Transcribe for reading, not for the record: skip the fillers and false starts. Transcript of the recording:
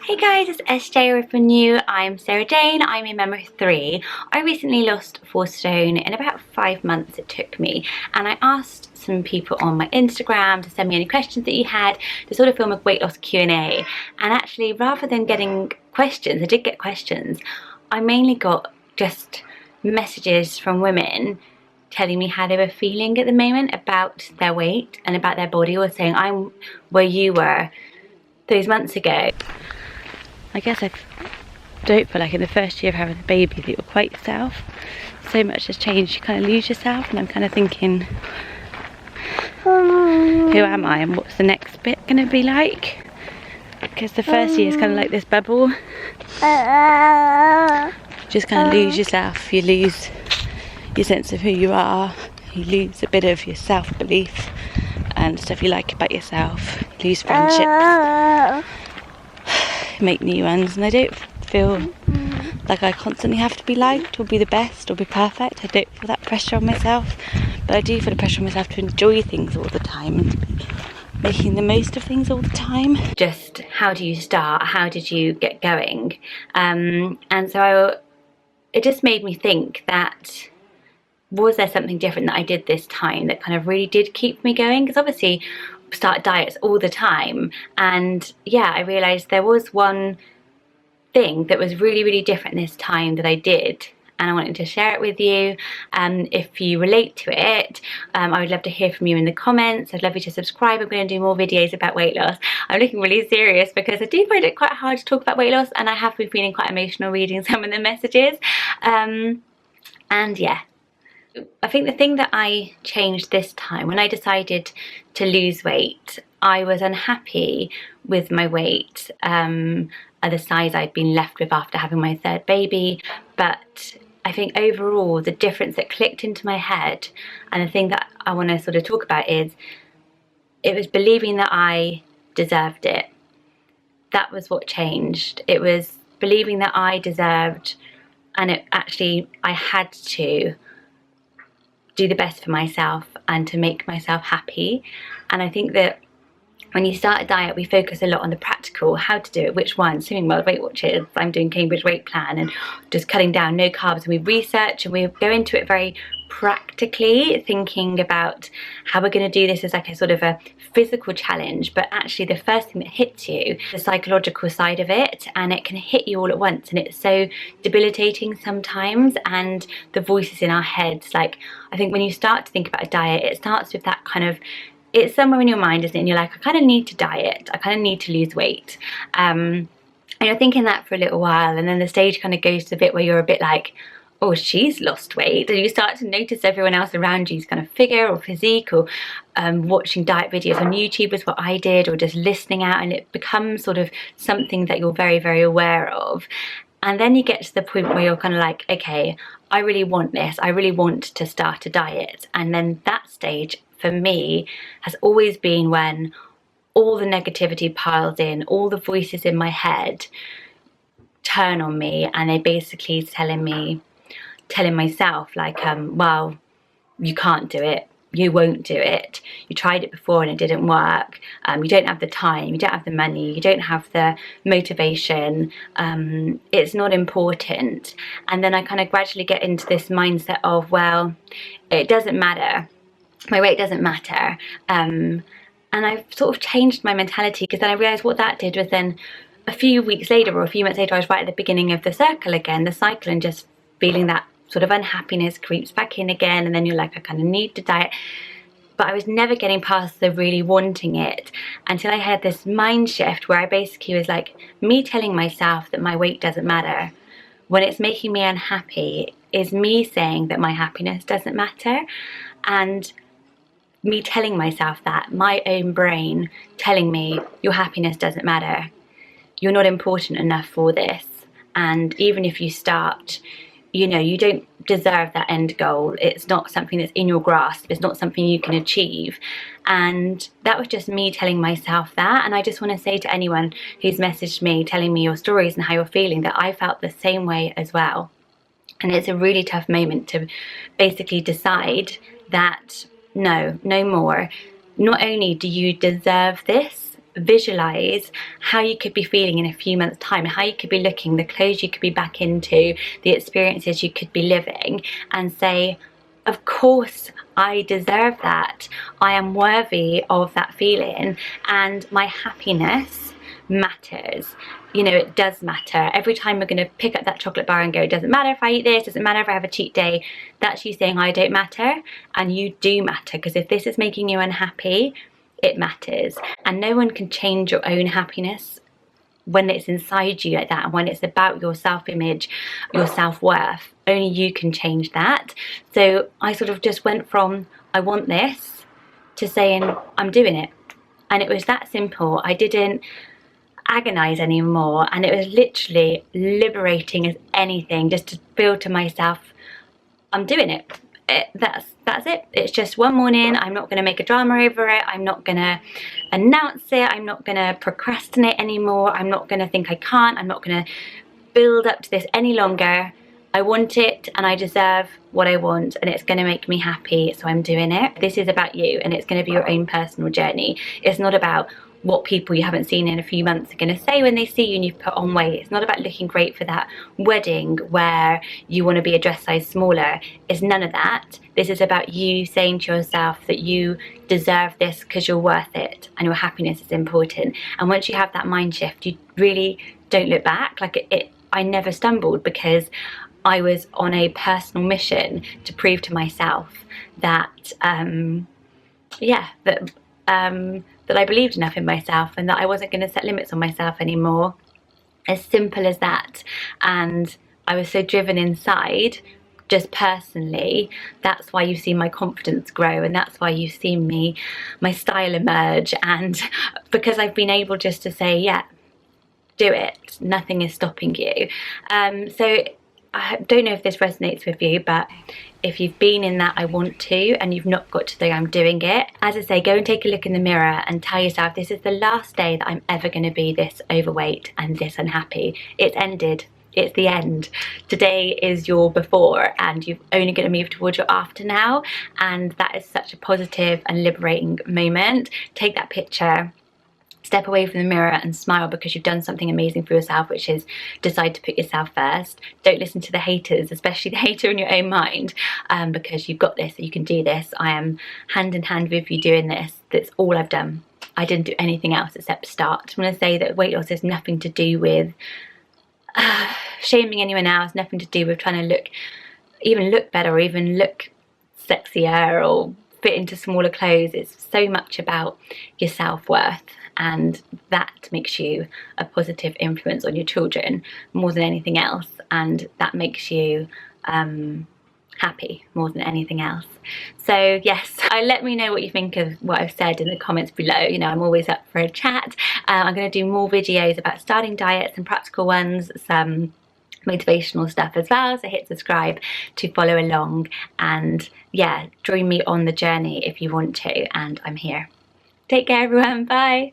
Hey guys, it's SJ with you. I'm Sarah Jane, I'm in member 3. I recently lost 4 stone in about 5 months it took me, and I asked some people on my Instagram to send me any questions that you had to sort of film a weight loss Q&A. And actually, rather than getting questions, I did get questions. I mainly got just messages from women telling me how they were feeling at the moment about their weight and about their body, or saying I'm where you were those months ago. I guess I don't feel like in the first year of having a baby that you're quite yourself. So much has changed, you kind of lose yourself, and I'm kind of thinking, who am I and what's the next bit going to be like? Because the first year is kind of like this bubble. You just kind of lose yourself, you lose your sense of who you are, you lose a bit of your self-belief and stuff you like about yourself, you lose friendships, make new ones, and I don't feel like I constantly have to be liked or be the best or be perfect. I don't feel that pressure on myself, but I do feel the pressure on myself to enjoy things all the time and to be making the most of things all the time. Just how do you start? How did you get going? And so it just made me think that, was there something different that I did this time that kind of really did keep me going? Because obviously start diets all the time, and yeah, I realized there was one thing that was really different this time that I did, and I wanted to share it with you. If you relate to it, I would love to hear from you in the comments. I'd love you to subscribe. I'm going to do more videos about weight loss. I'm looking really serious because I do find it quite hard to talk about weight loss, and I have been feeling quite emotional reading some of the messages. And yeah, I think the thing that I changed this time, when I decided to lose weight, I was unhappy with my weight, at the size I'd been left with after having my 3rd baby. But I think overall the difference that clicked into my head, and the thing that I want to sort of talk about, is it was believing that I deserved it. That was what changed. It was believing that I deserved, and I had to do the best for myself and to make myself happy. And I think that when you start a diet, we focus a lot on the practical, how to do it, which one, Swimming World, Weight Watchers, I'm doing Cambridge Weight Plan, and just cutting down, no carbs, and we research and we go into it very practically, thinking about how we're going to do this as like a sort of a physical challenge. But actually the first thing that hits you, the psychological side of it, and it can hit you all at once, and it's so debilitating sometimes. And the voices in our heads, like, I think when you start to think about a diet, it starts with that kind of, it's somewhere in your mind, isn't it? And you're like, I kind of need to diet, I kind of need to lose weight, and you're thinking that for a little while, and then the stage kind of goes to the bit where you're a bit like, oh, she's lost weight, and you start to notice everyone else around you's kind of figure or physique, or watching diet videos on YouTube is what I did, or just listening out, and it becomes sort of something that you're very aware of. And then you get to the point where you're kind of like, okay, I really want this, I really want to start a diet. And then that stage for me has always been when all the negativity piles in, all the voices in my head turn on me, and they basically telling myself like, well, you can't do it, you won't do it, you tried it before and it didn't work, you don't have the time, you don't have the money, you don't have the motivation, it's not important. And then I kind of gradually get into this mindset of, well, it doesn't matter, my weight doesn't matter, and I've sort of changed my mentality, because then I realised what that did was, then a few weeks later or a few months later, I was right at the beginning of the circle again, the cycle, and just feeling that sort of unhappiness creeps back in again, and then you're like, I kind of need to diet. But I was never getting past the really wanting it, until I had this mind shift where I basically was like, me telling myself that my weight doesn't matter when it's making me unhappy is me saying that my happiness doesn't matter. And me telling myself that, my own brain telling me, your happiness doesn't matter, you're not important enough for this, and even if you start, you know, you don't deserve that end goal, it's not something that's in your grasp, it's not something you can achieve. And that was just me telling myself that. And I just want to say to anyone who's messaged me telling me your stories and how you're feeling, that I felt the same way as well. And it's a really tough moment to basically decide that no more, not only do you deserve this visualize how you could be feeling in a few months' time, how you could be looking, the clothes you could be back into, the experiences you could be living, and say, of course I deserve that. I am worthy of that feeling, and my happiness matters. You know, it does matter. Every time we're going to pick up that chocolate bar and go, it doesn't matter if I eat this, doesn't matter if I have a cheat day, that's you saying I don't matter, and you do matter. Because if this is making you unhappy, it matters. And no one can change your own happiness when it's inside you like that, and when it's about your self-image, your self-worth. Only you can change that. So I sort of just went from I want this to saying I'm doing it, and it was that simple. I didn't agonize anymore, and it was literally liberating as anything, just to feel to myself, I'm doing it. That's it. It's just one morning. I'm not going to make a drama over it. I'm not going to announce it. I'm not going to procrastinate anymore. I'm not going to think I can't. I'm not going to build up to this any longer. I want it, and I deserve what I want, and it's going to make me happy, so I'm doing it. This is about you, and it's going to be your own personal journey. It's not about what people you haven't seen in a few months are going to say when they see you and you've put on weight. It's not about looking great for that wedding where you want to be a dress size smaller. It's none of that. This is about you saying to yourself that you deserve this because you're worth it, and your happiness is important. And once you have that mind shift, you really don't look back. Like I never stumbled, because I was on a personal mission to prove to myself that that I believed enough in myself, and that I wasn't going to set limits on myself anymore. As simple as that. And I was so driven inside, just personally. That's why you've seen my confidence grow, and that's why you've seen my style emerge, and because I've been able just to say, yeah, do it. Nothing is stopping you. So I don't know if this resonates with you, but if you've been in that I want to, and you've not got to the I'm doing it, as I say, go and take a look in the mirror and tell yourself, this is the last day that I'm ever going to be this overweight and this unhappy. It's ended. It's the end. Today is your before, and you're only going to move towards your after now, and that is such a positive and liberating moment. Take that picture, step away from the mirror and smile, because you've done something amazing for yourself, which is decide to put yourself first. Don't listen to the haters, especially the hater in your own mind, because you've got this, you can do this. I am hand in hand with you doing this. That's all I've done. I didn't do anything else except start. I'm going to say that weight loss has nothing to do with shaming anyone else, nothing to do with trying to look better, or even look sexier, or fit into smaller clothes. It's so much about your self-worth, and that makes you a positive influence on your children more than anything else, and that makes you happy more than anything else. So yes, let me know what you think of what I've said in the comments below. You know, I'm always up for a chat. I'm going to do more videos about starting diets and practical ones, some motivational stuff as well, so hit subscribe to follow along, and yeah, join me on the journey if you want to, and I'm here. Take care everyone, bye.